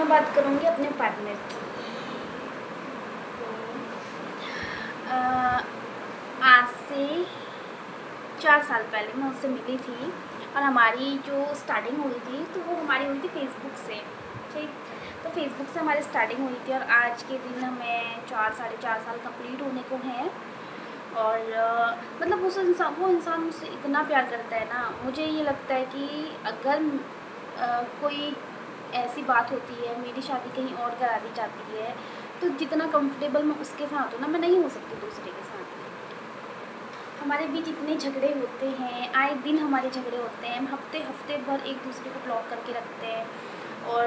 बात करूँगी अपने पार्टनर की। तो आज से 4 साल पहले मैं उससे मिली थी और हमारी जो स्टार्टिंग हुई थी तो वो हमारी हुई थी फेसबुक से। ठीक, तो फेसबुक से हमारी स्टार्टिंग हुई थी और आज के दिन हमें 4 साढ़े 4 साल कंप्लीट होने को हैं। और मतलब वो इंसान मुझसे इतना प्यार करता है ना, मुझे ये लगता है कि अगर कोई ऐसी बात होती है, मेरी शादी कहीं और करा दी जाती है, तो जितना कंफर्टेबल मैं उसके साथ हूँ ना, मैं नहीं हो सकती दूसरे के साथ। हमारे बीच इतने झगड़े होते हैं, आए दिन हमारे झगड़े होते हैं, हम हफ्ते भर एक दूसरे को ब्लॉक करके रखते हैं। और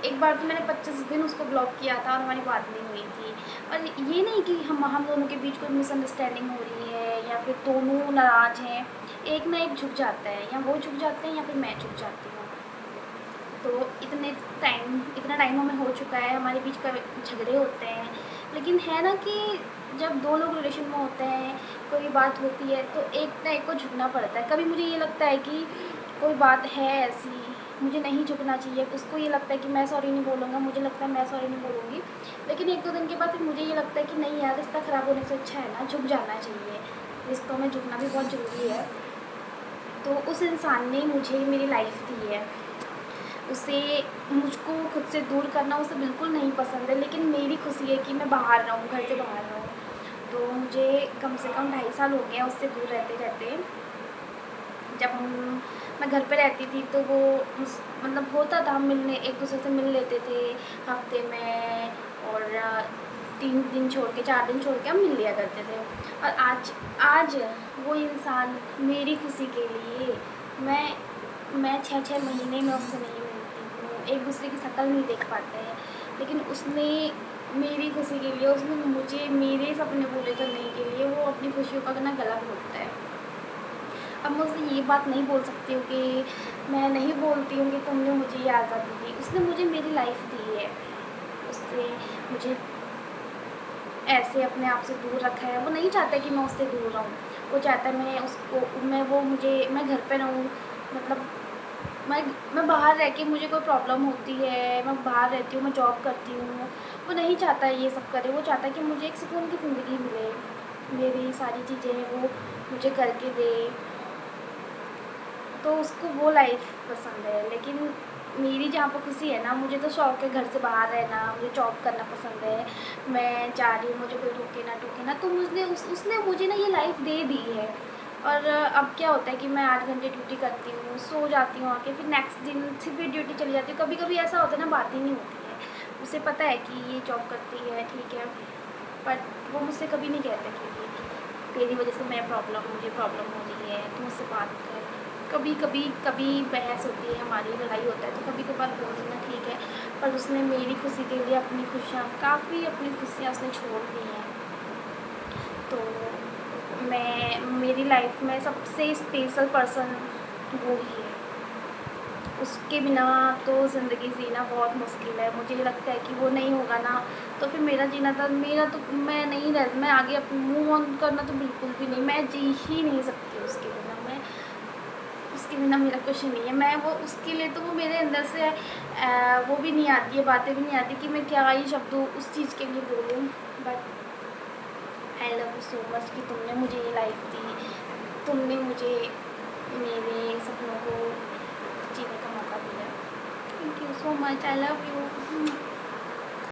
एक बार तो मैंने 25 दिन उसको ब्लॉक किया था और हमारी बात नहीं हुई थी। और ये नहीं कि हम दोनों के बीच कोई मिसअंडरस्टैंडिंग हो रही है या फिर दोनों नाराज़ हैं, एक ना एक झुक जाता है, या वो झुक जाते हैं या फिर मैं झुक जाती हूँ। तो इतना टाइम हमें हो चुका है, हमारे बीच का झगड़े होते हैं, लेकिन है ना कि जब दो लोग रिलेशन में होते हैं, कोई बात होती है तो एक ना एक को झुकना पड़ता है। कभी मुझे ये लगता है कि कोई बात है ऐसी, मुझे नहीं झुकना चाहिए, उसको ये लगता है कि मैं सॉरी नहीं बोलूँगा, मुझे लगता है मैं सॉरी नहीं बोलूँगी, लेकिन 1-2 दिन के बाद फिर मुझे ये लगता है कि नहीं यार, रिश्ता ख़राब होने से अच्छा है ना झुक जाना चाहिए, रिश्तों में झुकना भी बहुत ज़रूरी है। तो उस इंसान ने मुझे मेरी लाइफ दी है, उसे मुझको खुद से दूर करना उसे बिल्कुल नहीं पसंद है, लेकिन मेरी खुशी है कि मैं बाहर रहूँ, घर से बाहर रहूँ। तो मुझे कम से कम 2.5 साल हो गए हैं उससे दूर रहते रहते। जब मैं घर पे रहती थी तो वो मतलब होता था, हम मिलने एक दूसरे से मिल लेते थे हफ्ते में, और 3 दिन छोड़ के 4 दिन छोड़ के हम मिल लिया करते थे। और आज वो इंसान मेरी खुशी के लिए मैं 6-6 महीने में उससे नहीं मिलती हूँ, एक दूसरे की शक्ल नहीं देख पाते हैं, लेकिन उसने मेरी खुशी के लिए, उसने मुझे मेरे सपने पूरे करने के लिए वो अपनी खुशियों का ना गला घोटता है। अब मैं उसे ये बात नहीं बोल सकती हूँ कि मैं नहीं बोलती हूँ कि तुमने मुझे ये आज़ादी दी, उसने मुझे मेरी लाइफ दी है, उससे मुझे ऐसे अपने आप से दूर रखा है। वो नहीं चाहता कि मैं उससे दूर रहूँ, वो चाहता है मैं घर पे रहूँ, मतलब मैं बाहर रह के, मुझे कोई प्रॉब्लम होती है, मैं बाहर रहती हूँ, मैं जॉब करती हूँ, वो नहीं चाहता ये सब करे, वो चाहता है कि मुझे एक सुकून की ज़िंदगी मिले, मेरी सारी चीज़ें वो मुझे करके दे, तो उसको वो लाइफ पसंद है। लेकिन मेरी जहाँ पर खुशी है ना, मुझे तो शौक है घर से बाहर रहना, मुझे जॉब करना पसंद है, मैं जा रही हूँ, मुझे कोई टोके ना, तो उसने मुझे ना ये लाइफ दे दी है। और अब क्या होता है कि मैं 8 घंटे ड्यूटी करती हूँ, सो जाती हूँ आके, फिर नेक्स्ट दिन फिर ड्यूटी चली जाती हूँ। कभी कभी ऐसा होता है ना, बात ही नहीं होती है, उसे पता है कि ये जॉब करती है, ठीक है, बट वो मुझसे कभी नहीं कहता कि तेरी वजह से मुझे प्रॉब्लम हो रही है, तू मुझसे बात कर। कभी बहस होती है, हमारी लड़ाई होता है, तो कभी कभार बोल देना ठीक है, पर उसने मेरी खुशी के लिए अपनी खुशियाँ उसने छोड़ दी हैं। तो मेरी लाइफ में सबसे स्पेशल पर्सन वो ही है, उसके बिना तो ज़िंदगी जीना बहुत मुश्किल है। मुझे लगता है कि वो नहीं होगा ना, तो फिर मैं आगे मूव ऑन करना तो बिल्कुल भी नहीं, मैं जी ही नहीं सकती उसके बिना मेरा कुछ नहीं है। मैं वो उसके लिए तो वो मेरे अंदर से वो भी नहीं आती है, बातें भी नहीं आती कि मैं क्या ही शब्द उस चीज़ के लिए बोलूँ। But I love you so much कि तुमने मुझे ये लाइफ दी, तुमने मुझे मेरे सपनों को जीने का मौका दिया। Thank you so much, I love you.